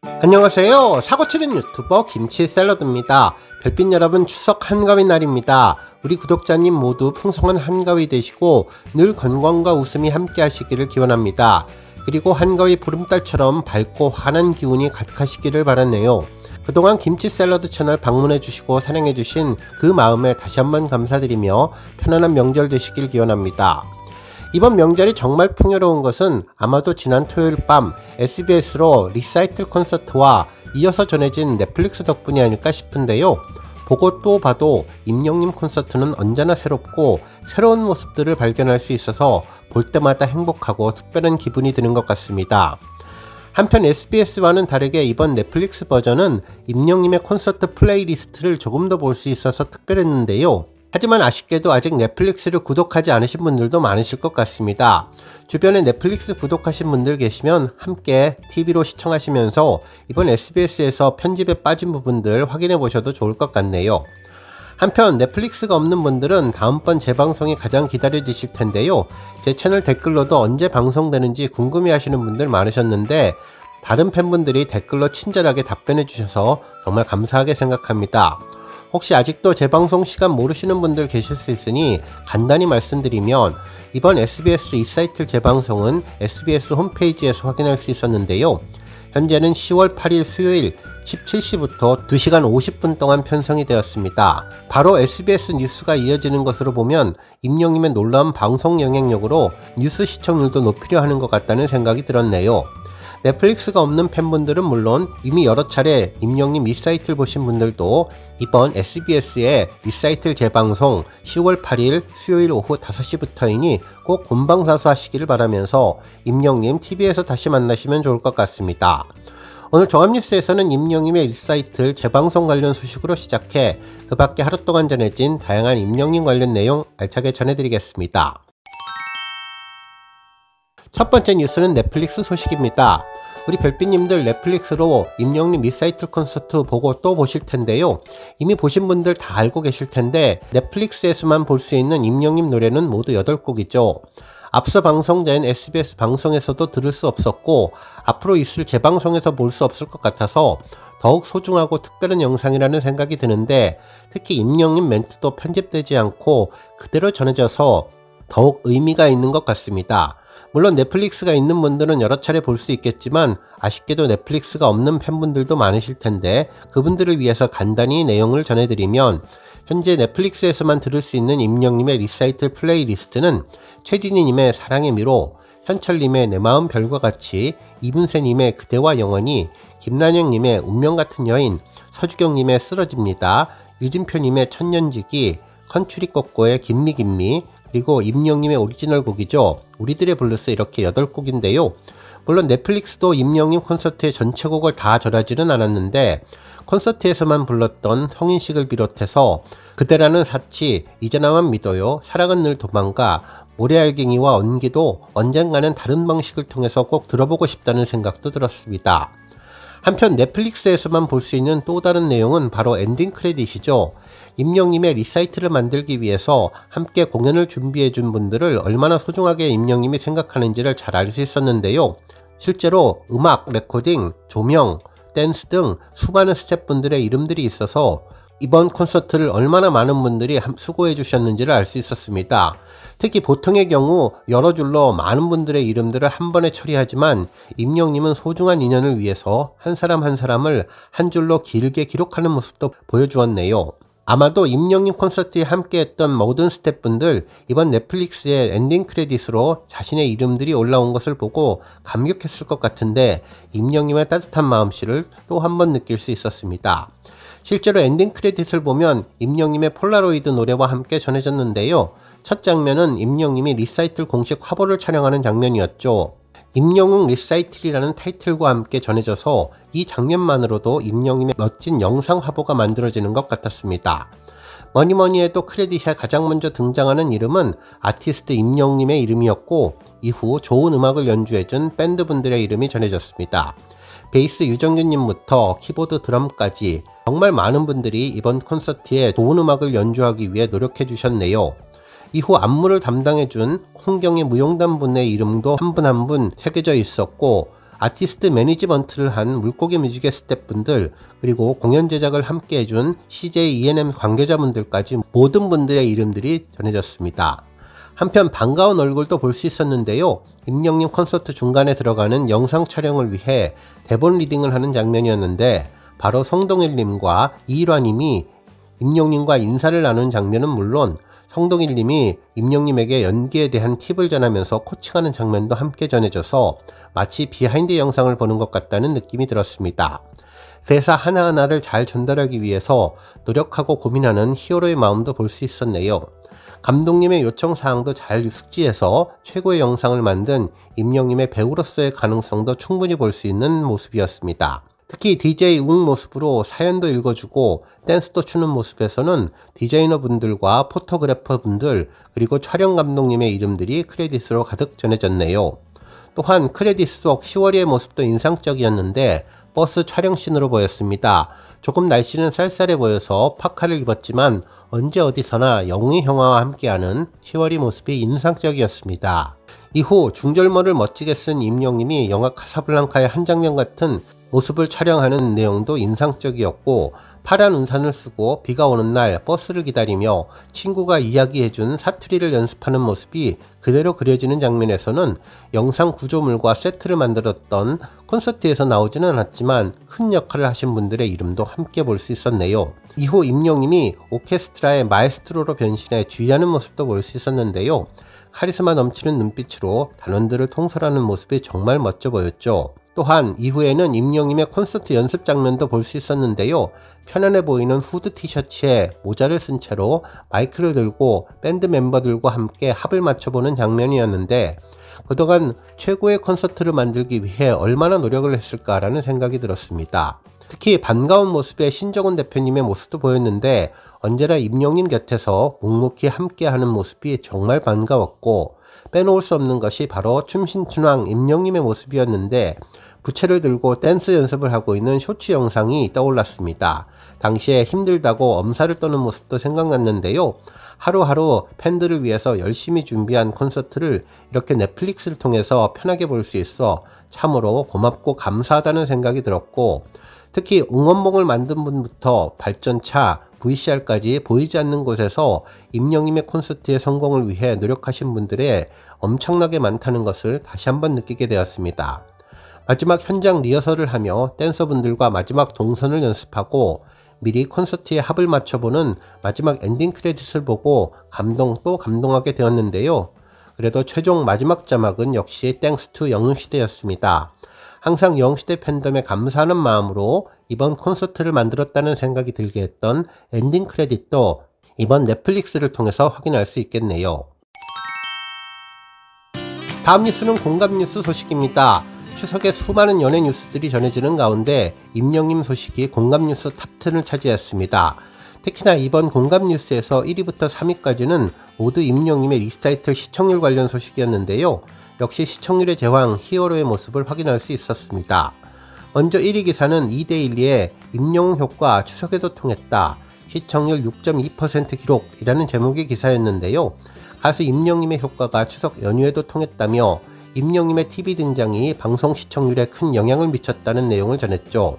안녕하세요. 사고치는 유튜버 김치샐러드입니다. 별빛 여러분, 추석 한가위 날입니다. 우리 구독자님 모두 풍성한 한가위 되시고 늘 건강과 웃음이 함께 하시기를 기원합니다. 그리고 한가위 보름달처럼 밝고 환한 기운이 가득하시기를 바라네요. 그동안 김치샐러드 채널 방문해주시고 사랑해주신 그 마음에 다시 한번 감사드리며 편안한 명절 되시길 기원합니다. 이번 명절이 정말 풍요로운 것은 아마도 지난 토요일 밤 SBS로 리사이틀 콘서트와 이어서 전해진 넷플릭스 덕분이 아닐까 싶은데요. 보고 또 봐도 임영님 콘서트는 언제나 새롭고 새로운 모습들을 발견할 수 있어서 볼 때마다 행복하고 특별한 기분이 드는 것 같습니다. 한편 SBS와는 다르게 이번 넷플릭스 버전은 임영님의 콘서트 플레이리스트를 조금 더 볼 수 있어서 특별했는데요. 하지만 아쉽게도 아직 넷플릭스를 구독하지 않으신 분들도 많으실 것 같습니다. 주변에 넷플릭스 구독하신 분들 계시면 함께 TV로 시청하시면서 이번 SBS에서 편집에 빠진 부분들 확인해 보셔도 좋을 것 같네요. 한편 넷플릭스가 없는 분들은 다음번 재방송이 가장 기다려지실 텐데요. 제 채널 댓글로도 언제 방송되는지 궁금해 하시는 분들 많으셨는데 다른 팬분들이 댓글로 친절하게 답변해 주셔서 정말 감사하게 생각합니다. 혹시 아직도 재방송 시간 모르시는 분들 계실 수 있으니 간단히 말씀드리면 이번 SBS 리사이틀 재방송은 SBS 홈페이지에서 확인할 수 있었는데요. 현재는 10월 8일 수요일 17시부터 2시간 50분 동안 편성이 되었습니다. 바로 SBS 뉴스가 이어지는 것으로 보면 임영님의 놀라운 방송 영향력으로 뉴스 시청률도 높이려 하는 것 같다는 생각이 들었네요. 넷플릭스가 없는 팬분들은 물론 이미 여러 차례 임영님 리사이틀 보신 분들도 이번 SBS의 리사이틀 재방송 10월 8일 수요일 오후 5시부터이니 꼭 본방사수 하시기를 바라면서 임영님 TV에서 다시 만나시면 좋을 것 같습니다. 오늘 종합뉴스에서는 임영님의 리사이틀 재방송 관련 소식으로 시작해 그 밖에 하루 동안 전해진 다양한 임영님 관련 내용 알차게 전해드리겠습니다. 첫 번째 뉴스는 넷플릭스 소식입니다. 우리 별빛님들 넷플릭스로 임영님 리사이틀 콘서트 보고 또 보실 텐데요. 이미 보신 분들 다 알고 계실 텐데 넷플릭스에서만 볼 수 있는 임영님 노래는 모두 8곡이죠. 앞서 방송된 SBS 방송에서도 들을 수 없었고 앞으로 있을 재방송에서 볼 수 없을 것 같아서 더욱 소중하고 특별한 영상이라는 생각이 드는데 특히 임영님 멘트도 편집되지 않고 그대로 전해져서 더욱 의미가 있는 것 같습니다. 물론 넷플릭스가 있는 분들은 여러 차례 볼 수 있겠지만 아쉽게도 넷플릭스가 없는 팬분들도 많으실 텐데 그분들을 위해서 간단히 내용을 전해드리면 현재 넷플릭스에서만 들을 수 있는 임영님의 리사이틀 플레이리스트는 최진희님의 사랑의 미로, 현철님의 내 마음 별과 같이, 이문세님의 그대와 영원히, 김란영님의 운명같은 여인, 서주경님의 쓰러집니다, 유진표님의 천년지기, 컨츄리 꼬꼬의 김미김미, 그리고 임영님의 오리지널 곡이죠. 우리들의 블루스 이렇게 8곡인데요. 물론 넷플릭스도 임영님 콘서트의 전체 곡을 다 전하지는 않았는데 콘서트에서만 불렀던 성인식을 비롯해서 그대라는 사치, 이제 나만 믿어요, 사랑은 늘 도망가, 모래알갱이와 언기도 언젠가는 다른 방식을 통해서 꼭 들어보고 싶다는 생각도 들었습니다. 한편 넷플릭스에서만 볼 수 있는 또 다른 내용은 바로 엔딩 크레딧이죠. 임영님의 리사이틀을 만들기 위해서 함께 공연을 준비해준 분들을 얼마나 소중하게 임영님이 생각하는지를 잘 알 수 있었는데요. 실제로 음악, 레코딩, 조명, 댄스 등 수많은 스태프분들의 이름들이 있어서 이번 콘서트를 얼마나 많은 분들이 수고해 주셨는지를 알 수 있었습니다. 특히 보통의 경우 여러 줄로 많은 분들의 이름들을 한 번에 처리하지만 임영님은 소중한 인연을 위해서 한 사람 한 사람을 한 줄로 길게 기록하는 모습도 보여주었네요. 아마도 임영님 콘서트에 함께했던 모든 스태프분들 이번 넷플릭스의 엔딩 크레딧으로 자신의 이름들이 올라온 것을 보고 감격했을 것 같은데 임영님의 따뜻한 마음씨를 또 한 번 느낄 수 있었습니다. 실제로 엔딩 크레딧을 보면 임영님의 폴라로이드 노래와 함께 전해졌는데요. 첫 장면은 임영님이 리사이틀 공식 화보를 촬영하는 장면이었죠. 임영웅 리사이틀이라는 타이틀과 함께 전해져서 이 장면만으로도 임영님의 멋진 영상 화보가 만들어지는 것 같았습니다. 뭐니뭐니 해도 크레딧에 가장 먼저 등장하는 이름은 아티스트 임영웅님의 이름이었고 이후 좋은 음악을 연주해준 밴드분들의 이름이 전해졌습니다. 베이스 유정균님부터 키보드 드럼까지 정말 많은 분들이 이번 콘서트에 좋은 음악을 연주하기 위해 노력해 주셨네요. 이후 안무를 담당해준 홍경의 무용단 분의 이름도 한 분 한 분 새겨져 있었고 아티스트 매니지먼트를 한 물고기 뮤직의 스태프분들, 그리고 공연 제작을 함께 해준 CJ E&M 관계자분들까지 모든 분들의 이름들이 전해졌습니다. 한편 반가운 얼굴도 볼 수 있었는데요. 임영님 콘서트 중간에 들어가는 영상 촬영을 위해 대본 리딩을 하는 장면이었는데, 바로 성동일님과 이일화님이 임영님과 인사를 나누는 장면은 물론 성동일님이 임영님에게 연기에 대한 팁을 전하면서 코칭하는 장면도 함께 전해져서 마치 비하인드 영상을 보는 것 같다는 느낌이 들었습니다. 대사 하나하나를 잘 전달하기 위해서 노력하고 고민하는 히어로의 마음도 볼 수 있었네요. 감독님의 요청사항도 잘 숙지해서 최고의 영상을 만든 임영님의 배우로서의 가능성도 충분히 볼 수 있는 모습이었습니다. 특히 DJ 웅 모습으로 사연도 읽어주고 댄스도 추는 모습에서는 디자이너분들과 포토그래퍼분들, 그리고 촬영 감독님의 이름들이 크레딧으로 가득 전해졌네요. 또한 크레딧 속 10월이의 모습도 인상적이었는데 버스 촬영씬으로 보였습니다. 조금 날씨는 쌀쌀해 보여서 파카를 입었지만 언제 어디서나 영웅의 형아와 함께하는 10월이 모습이 인상적이었습니다. 이후 중절모를 멋지게 쓴 임영님이 영화 카사블랑카의 한 장면 같은 모습을 촬영하는 내용도 인상적이었고, 파란 우산을 쓰고 비가 오는 날 버스를 기다리며 친구가 이야기해준 사투리를 연습하는 모습이 그대로 그려지는 장면에서는 영상 구조물과 세트를 만들었던 콘서트에서 나오지는 않았지만 큰 역할을 하신 분들의 이름도 함께 볼 수 있었네요. 이후 임영님이 오케스트라의 마에스트로로 변신해 주의하는 모습도 볼 수 있었는데요. 카리스마 넘치는 눈빛으로 단원들을 통솔하는 모습이 정말 멋져 보였죠. 또한 이후에는 임영님의 콘서트 연습 장면도 볼 수 있었는데요. 편안해 보이는 후드 티셔츠에 모자를 쓴 채로 마이크를 들고 밴드 멤버들과 함께 합을 맞춰보는 장면이었는데, 그동안 최고의 콘서트를 만들기 위해 얼마나 노력을 했을까라는 생각이 들었습니다. 특히 반가운 모습의 신정훈 대표님의 모습도 보였는데 언제나 임영님 곁에서 묵묵히 함께하는 모습이 정말 반가웠고, 빼놓을 수 없는 것이 바로 춤신춘왕 임영님의 모습이었는데, 부채를 들고 댄스 연습을 하고 있는 쇼츠 영상이 떠올랐습니다. 당시에 힘들다고 엄살을 떠는 모습도 생각났는데요. 하루하루 팬들을 위해서 열심히 준비한 콘서트를 이렇게 넷플릭스를 통해서 편하게 볼 수 있어 참으로 고맙고 감사하다는 생각이 들었고, 특히 응원봉을 만든 분부터 발전차, VCR까지 보이지 않는 곳에서 임영님의 콘서트의 성공을 위해 노력하신 분들의 엄청나게 많다는 것을 다시 한번 느끼게 되었습니다. 마지막 현장 리허설을 하며 댄서분들과 마지막 동선을 연습하고 미리 콘서트의 합을 맞춰보는 마지막 엔딩 크레딧을 보고 또 감동하게 되었는데요. 그래도 최종 마지막 자막은 역시 땡스 투 영웅시대였습니다. 항상 영웅시대 팬덤에 감사하는 마음으로 이번 콘서트를 만들었다는 생각이 들게 했던 엔딩 크레딧도 이번 넷플릭스를 통해서 확인할 수 있겠네요. 다음 뉴스는 공감 뉴스 소식입니다. 추석에 수많은 연예 뉴스들이 전해지는 가운데 임영님 소식이 공감 뉴스 탑10을 차지했습니다. 특히나 이번 공감 뉴스에서 1위부터 3위까지는 모두 임영님의 리사이틀 시청률 관련 소식이었는데요. 역시 시청률의 제왕 히어로의 모습을 확인할 수 있었습니다. 먼저 1위 기사는 2대1의 임영웅 효과 추석에도 통했다. 시청률 6.2% 기록이라는 제목의 기사였는데요. 가수 임영님의 효과가 추석 연휴에도 통했다며 임영님의 TV 등장이 방송 시청률에 큰 영향을 미쳤다는 내용을 전했죠.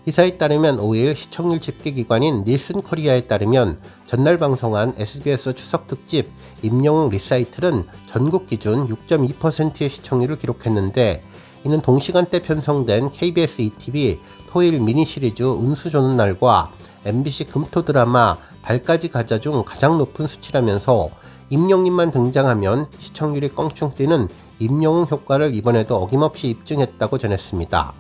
기사에 따르면 5일 시청률 집계기관인 닐슨 코리아에 따르면 전날 방송한 SBS 추석 특집 임영웅 리사이틀은 전국 기준 6.2%의 시청률을 기록했는데, 이는 동시간대 편성된 KBS ETV 토일 미니 시리즈 운수 좋는 날과 MBC 금토 드라마 달까지 가자 중 가장 높은 수치라면서 임영님만 등장하면 시청률이 껑충 뛰는 임영웅 효과를 이번에도 어김없이 입증했다고 전했습니다.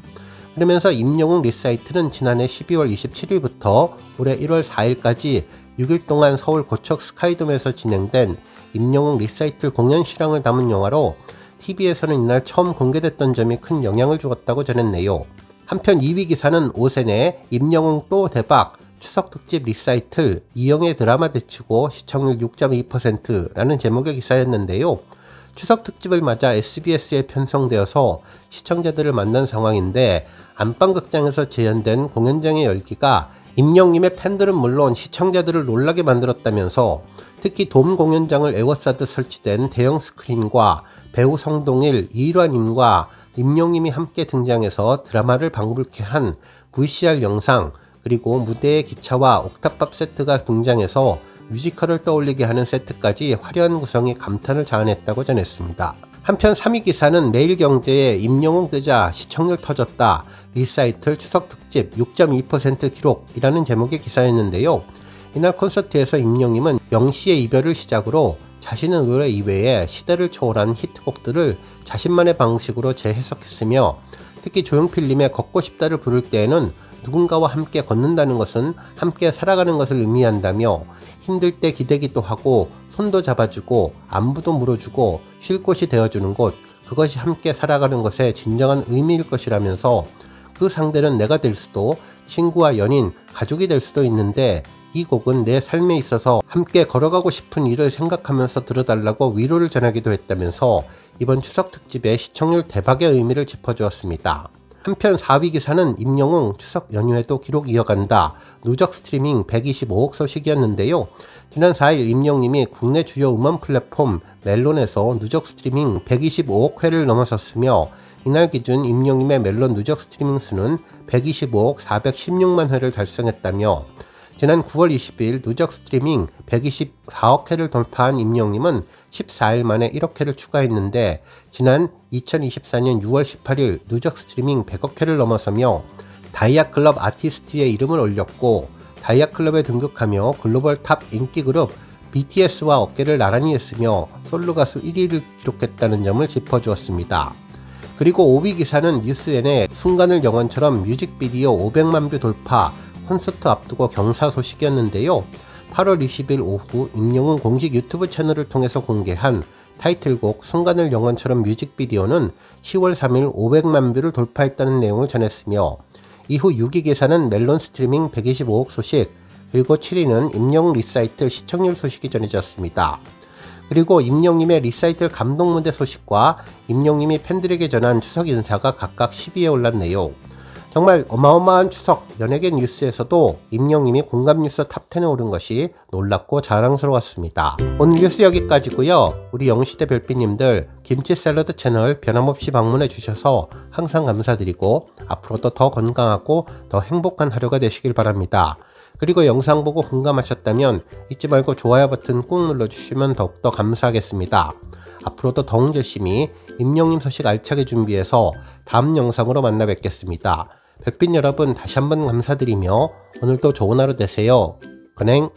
그러면서 임영웅 리사이틀은 지난해 12월 27일부터 올해 1월 4일까지 6일 동안 서울 고척 스카이돔에서 진행된 임영웅 리사이틀 공연 실황을 담은 영화로 TV에서는 이날 처음 공개됐던 점이 큰 영향을 주었다고 전했네요. 한편 2위 기사는 오센의 임영웅 또 대박 추석 특집 리사이틀 이영애 드라마 대치고 시청률 6.2%라는 제목의 기사였는데요. 추석 특집을 맞아 SBS에 편성되어서 시청자들을 만난 상황인데, 안방극장에서 재현된 공연장의 열기가 임영님의 팬들은 물론 시청자들을 놀라게 만들었다면서, 특히 돔 공연장을 에워싸듯 설치된 대형 스크린과 배우 성동일, 이일화님과 임영님이 함께 등장해서 드라마를 방불케 한 VCR 영상, 그리고 무대에 기차와 옥탑밥 세트가 등장해서 뮤지컬을 떠올리게 하는 세트까지 화려한 구성이 감탄을 자아냈다고 전했습니다. 한편 3위 기사는 매일경제에 임영웅 뜨자 시청률 터졌다, 리사이틀 추석 특집 6.2% 기록이라는 제목의 기사였는데요. 이날 콘서트에서 임영님은 영시의 이별을 시작으로 자신의 노래 이외에 시대를 초월한 히트곡들을 자신만의 방식으로 재해석했으며, 특히 조용필님의 걷고 싶다를 부를 때에는 누군가와 함께 걷는다는 것은 함께 살아가는 것을 의미한다며, 힘들 때 기대기도 하고 손도 잡아주고 안부도 물어주고 쉴 곳이 되어주는 곳, 그것이 함께 살아가는 것의 진정한 의미일 것이라면서, 그 상대는 내가 될 수도, 친구와 연인, 가족이 될 수도 있는데 이 곡은 내 삶에 있어서 함께 걸어가고 싶은 일을 생각하면서 들어달라고 위로를 전하기도 했다면서 이번 추석 특집의 시청률 대박의 의미를 짚어주었습니다. 한편 4위 기사는 임영웅 추석 연휴에도 기록 이어간다, 누적 스트리밍 125억 소식이었는데요. 지난 4일 임영웅님이 국내 주요 음원 플랫폼 멜론에서 누적 스트리밍 125억 회를 넘어섰으며, 이날 기준 임영웅님의 멜론 누적 스트리밍 수는 125억 416만 회를 달성했다며, 지난 9월 20일 누적 스트리밍 124억 회를 돌파한 임영웅님은 14일 만에 1억 회를 추가했는데, 지난 2024년 6월 18일 누적 스트리밍 100억 회를 넘어서며 다이아클럽 아티스트의 이름을 올렸고, 다이아클럽에 등극하며 글로벌 탑 인기 그룹 BTS와 어깨를 나란히 했으며 솔로 가수 1위를 기록했다는 점을 짚어주었습니다. 그리고 5위 기사는 뉴스N의 순간을 영원처럼 뮤직비디오 500만 뷰 돌파, 콘서트 앞두고 경사 소식이었는데요. 8월 20일 오후 임영웅 공식 유튜브 채널을 통해서 공개한 타이틀곡 순간을 영원처럼 뮤직비디오는 10월 3일 500만 뷰를 돌파했다는 내용을 전했으며, 이후 6위 기사는 멜론 스트리밍 125억 소식, 그리고 7위는 임영웅 리사이틀 시청률 소식이 전해졌습니다. 그리고 임영웅님의 리사이틀 감동 무대 소식과 임영웅님이 팬들에게 전한 추석 인사가 각각 10위에 올랐네요. 정말 어마어마한 추석 연예계 뉴스에서도 임영웅님이 공감 뉴스 탑10에 오른 것이 놀랍고 자랑스러웠습니다. 오늘 뉴스 여기까지고요. 우리 영시대 별빛님들 김치 샐러드 채널 변함없이 방문해 주셔서 항상 감사드리고 앞으로도 더 건강하고 더 행복한 하루가 되시길 바랍니다. 그리고 영상 보고 공감하셨다면 잊지 말고 좋아요 버튼 꾹 눌러주시면 더욱더 감사하겠습니다. 앞으로도 더욱 열심히 임영웅님 소식 알차게 준비해서 다음 영상으로 만나 뵙겠습니다. 별빛 여러분 다시 한번 감사드리며 오늘도 좋은 하루 되세요. 건행.